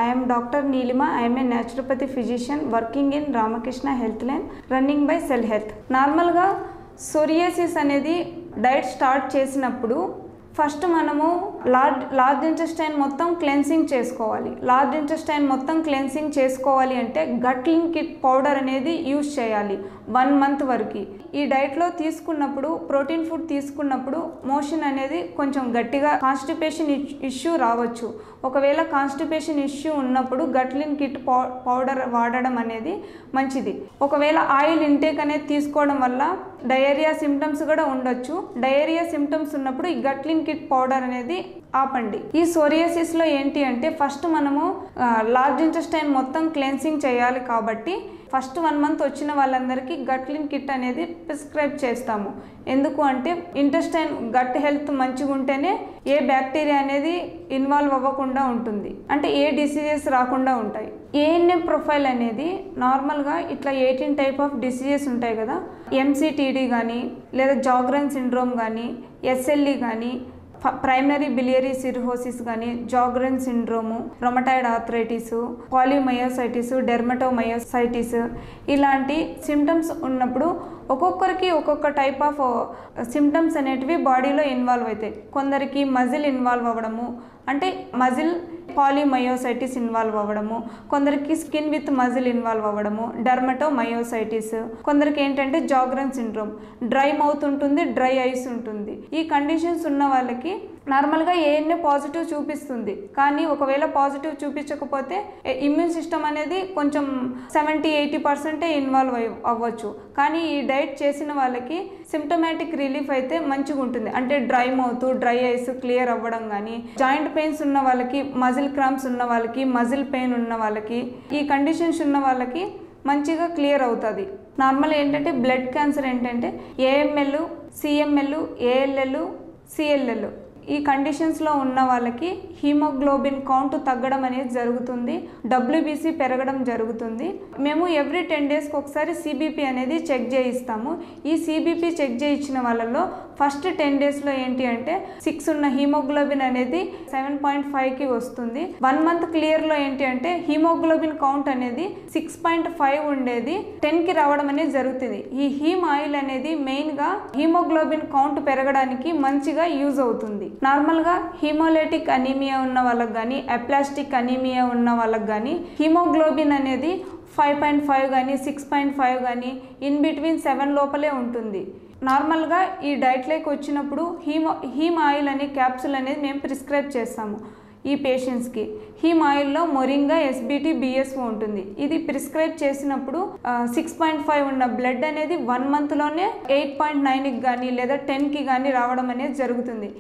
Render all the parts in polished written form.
I am Dr. Neelima. I am a naturopathy physician working in Ramakrishna Healthline, running by Cell Health. Normal ga psoriasis అనేది diet start చేసినప్పుడు first మనము large intestine మొత్తం cleansing చేసుకోవాలి. Large intestine మొత్తం cleansing చేసుకోవాలి అంటే gut లింకిడ్ powder అనేది use చేయాలి 1 month వరకు. ఈ డైట్లో తీసుకున్నప్పుడు ప్రోటీన్ ఫుడ్ తీసుకున్నప్పుడు మోషన్ అనేది కొంచెం గట్టిగా కాన్స్టిపేషన్ ఇష్యూ రావచ్చు. ఒకవేళ కాన్స్టిపేషన్ ఇష్యూ ఉన్నప్పుడు గట్ లింకిడ్ పౌడర్ వాడడం అనేది మంచిది. ఒకవేళ ఆయిల్ ఇంటేక్ అనేది తీసుకోవడం వల్ల డయేరియా సిమ్టమ్స్ కూడా ఉండొచ్చు. డయేరియా సిమ్టమ్స్ ఉన్నప్పుడు ఈ గట్ లింకిడ్ పౌడర్ అనేది ఆపండి. ఈ సోరియాసిస్లో ఏంటి అంటే ఫస్ట్ మనము లార్జ్ ఇంటెస్టైన్ మొత్తం క్లెన్సింగ్ చేయాలి కాబట్టి ఫస్ట్ 1 month వచ్చిన వాళ్ళందరికీ గట్లిన్ కిట్ అనేది ప్రిస్క్రైబ్ చేస్తాము. ఎందుకు అంటే ఇంటెస్టైన్ గట్ హెల్త్ మంచిగా ఉంటేనే ఏ బ్యాక్టీరియా అనేది ఇన్వాల్వ్ అవ్వకుండా ఉంటుంది, అంటే ఏ డిసీజెస్ రాకుండా ఉంటాయి. ఏఎన్ఎం ప్రొఫైల్ అనేది నార్మల్గా ఇట్లా 18 టైప్ ఆఫ్ డిసీజెస్ ఉంటాయి కదా, ఎంసీటీడీ కానీ లేదా జాగ్రన్ సిండ్రోమ్ కానీ ఎస్ఎల్ఈ కానీ ప్రైమరీ బిలియరీ సిర్హోసిస్ కానీ Sjögren syndrome rheumatoid arthritis polymyositis dermatomyositis ఇలాంటి సిమ్టమ్స్ ఉన్నప్పుడు ఒక్కొక్కరికి ఒక్కొక్క టైప్ ఆఫ్ సిమ్టమ్స్ అనేటివి బాడీలో ఇన్వాల్వ్ అవుతాయి. కొందరికి మజిల్ ఇన్వాల్వ్ అవ్వడము అంటే మజిల్ పాలిమయోసైటిస్ ఇన్వాల్వ్ అవ్వడము, కొందరికి స్కిన్ విత్ మజిల్ ఇన్వాల్వ్ అవ్వడము డెర్మటోమయోసైటిస్, కొందరికి ఏంటంటే జాగ్రన్ సిండ్రోమ్ డ్రై మౌత్ ఉంటుంది, డ్రై ఐస్ ఉంటుంది. ఈ కండిషన్స్ ఉన్న వాళ్ళకి నార్మల్గా ఏఎన్ఏ పాజిటివ్ చూపిస్తుంది, కానీ ఒకవేళ పాజిటివ్ చూపించకపోతే ఇమ్యూన్ సిస్టమ్ అనేది కొంచెం 70-80% ఇన్వాల్వ్ అవ్వచ్చు. కానీ ఈ డైట్ చేసిన వాళ్ళకి సిమ్టమాటిక్ రిలీఫ్ అయితే మంచిగా ఉంటుంది, అంటే dry mouth dry ice clear అవ్వడం కానీ, జాయింట్ పెయిన్స్ ఉన్న వాళ్ళకి మజిల్ క్రాంప్స్ ఉన్న వాళ్ళకి మజిల్ పెయిన్ ఉన్న వాళ్ళకి ఈ కండిషన్స్ ఉన్న వాళ్ళకి మంచిగా క్లియర్ అవుతుంది. నార్మల్ ఏంటంటే బ్లడ్ క్యాన్సర్ ఏంటంటే ఏఎంఎల్ సిఎంఎల్ ఏఎల్ఎల్ సిఎల్ఎల్ ఈ కండిషన్స్లో ఉన్న వాళ్ళకి హీమోగ్లోబిన్ కౌంట్ తగ్గడం అనేది జరుగుతుంది, డబ్ల్యూబీసీ పెరగడం జరుగుతుంది. మేము ఎవ్రీ 10 daysకి ఒకసారి సిబిపి అనేది చెక్ చేయిస్తాము. ఈ సిబిపి చెక్ చేయించిన వాళ్ళలో ఫస్ట్ 10 daysలో ఏంటి అంటే 6 ఉన్న హీమోగ్లోబిన్ అనేది 7.5కి వస్తుంది. 1 month క్లియర్లో ఏంటి అంటే హీమోగ్లోబిన్ కౌంట్ అనేది 6.5 ఉండేది 10కి రావడం అనేది జరుగుతుంది. ఈ హీమ్ ఆయిల్ అనేది మెయిన్గా హీమోగ్లోబిన్ కౌంట్ పెరగడానికి మంచిగా యూజ్ అవుతుంది. నార్మల్గా హీమోలైటిక్ అనీమియా ఉన్న వాళ్ళకి కానీ అప్లాస్టిక్ అనీమియా ఉన్న వాళ్ళకి కానీ హీమోగ్లోబిన్ అనేది 5.5 కానీ 6.5 కానీ ఇన్ బిట్వీన్ 7 లోపలే ఉంటుంది. నార్మల్గా ఈ డైట్లోకి వచ్చినప్పుడు హీమ్ ఆయిల్ అనే క్యాప్సూల్ అనేది మేము ప్రిస్క్రైబ్ చేస్తాము ఈ పేషెంట్స్కి. హీమ్ ఆయిల్లో మొరింగా ఎస్బిటి బిఎస్ఓ ఉంటుంది. ఇది ప్రిస్క్రైబ్ చేసినప్పుడు 6.5 ఉన్న బ్లడ్ అనేది 1 monthలోనే 8.9కి కానీ లేదా 10కి కానీ రావడం అనేది జరుగుతుంది.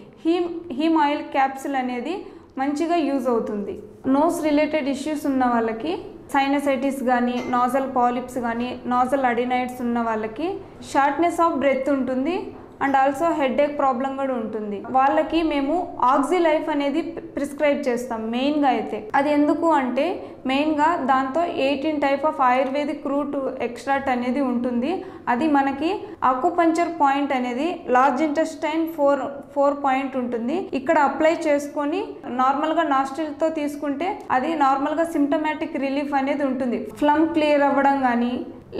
హీమ్ ఆయిల్ క్యాప్సూల్ అనేది మంచిగా యూజ్ అవుతుంది. నోస్ రిలేటెడ్ ఇష్యూస్ ఉన్న వాళ్ళకి సైనసైటిస్ కానీ నాజల్ పాలిప్స్ కానీ నాజల్ అడినైడ్స్ ఉన్న వాళ్ళకి షార్ట్నెస్ ఆఫ్ బ్రెత్ ఉంటుంది అండ్ ఆల్సో హెడేక్ ప్రాబ్లం కూడా ఉంటుంది. వాళ్ళకి మేము ఆక్సీ లైఫ్ అనేది ప్రిస్క్రైబ్ చేస్తాం మెయిన్గా. అయితే అది ఎందుకు అంటే మెయిన్గా దాంతో 18 type of ayurvedic route extract అనేది ఉంటుంది. అది మనకి అకుపంచర్ పాయింట్ అనేది లార్జ్ ఇంటెస్టైన్ 4 పాయింట్ ఉంటుంది. ఇక్కడ అప్లై చేసుకొని నార్మల్గా నాస్ట్రిల్తో తీసుకుంటే అది నార్మల్గా సిమ్టమాటిక్ రిలీఫ్ అనేది ఉంటుంది. ఫ్లమ్ క్లియర్ అవ్వడం కానీ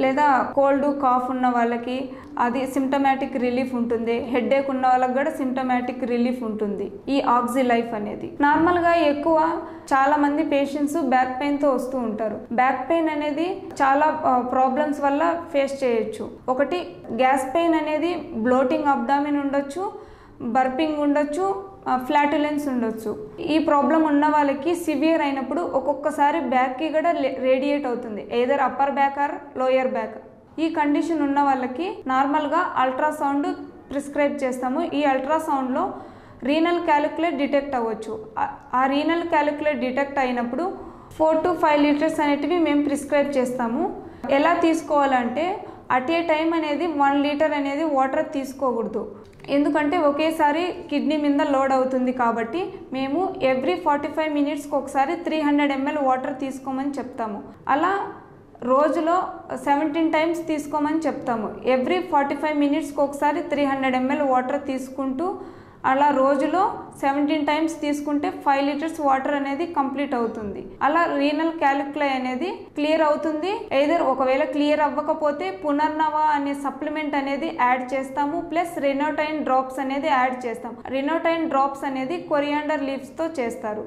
లేదా కోల్డ్ కాఫ్ ఉన్న వాళ్ళకి అది సిమ్టమాటిక్ రిలీఫ్ ఉంటుంది. హెడేక్ ఉన్న వాళ్ళకి కూడా సిమ్టమాటిక్ రిలీఫ్ ఉంటుంది ఈ ఆక్సీ లైఫ్ అనేది. నార్మల్గా ఎక్కువ చాలా మంది పేషెంట్స్ బ్యాక్ పెయిన్తో వస్తూ ఉంటారు. బ్యాక్ పెయిన్ అనేది చాలా ప్రాబ్లమ్స్ వల్ల ఫేస్ చేయొచ్చు. ఒకటి గ్యాస్ పెయిన్ అనేది బ్లోటింగ్ అబ్డామిన్ ఉండొచ్చు, బర్పింగ్ ఉండొచ్చు, ఫ్లాటులెన్స్ ఉండొచ్చు. ఈ ప్రాబ్లం ఉన్న వాళ్ళకి సివియర్ అయినప్పుడు ఒక్కొక్కసారి బ్యాక్కి కూడా రేడియేట్ అవుతుంది, either upper back or lower back. ఈ కండిషన్ ఉన్న వాళ్ళకి నార్మల్గా అల్ట్రాసౌండ్ ప్రిస్క్రైబ్ చేస్తాము. ఈ అల్ట్రాసౌండ్లో రీనల్ క్యాలిక్యులేట్ డిటెక్ట్ అవ్వచ్చు. ఆ రీనల్ క్యాలిక్యులేట్ డిటెక్ట్ అయినప్పుడు 4 to 5 liters అనేటివి మేము ప్రిస్క్రైబ్ చేస్తాము. ఎలా తీసుకోవాలంటే అట్ ఏ టైం అనేది 1 liter అనేది వాటర్ తీసుకోకూడదు, ఎందుకంటే ఒకేసారి కిడ్నీ మీద లోడ్ అవుతుంది. కాబట్టి మేము ఎవ్రీ 45 minutesకి ఒకసారి 300 ml వాటర్ తీసుకోమని చెప్తాము. అలా రోజులో 17 times తీసుకోమని చెప్తాము. ఎవ్రీ 45 minutesకి ఒకసారి 300 ml వాటర్ తీసుకుంటూ అలా రోజులో 17 టైమ్స్ తీసుకుంటే 5 లీటర్స్ వాటర్ అనేది కంప్లీట్ అవుతుంది. అలా రీనల్ క్యాలిక్యులై అనేది క్లియర్ అవుతుంది. ఎయిదర్ ఒకవేళ క్లియర్ అవ్వకపోతే పునర్నవ అనే సప్లిమెంట్ అనేది యాడ్ చేస్తాము, ప్లస్ రినోటైన్ డ్రాప్స్ అనేది యాడ్ చేస్తాం. రినోటైన్ డ్రాప్స్ అనేది కొరియాండర్ లీవ్స్తో చేస్తారు.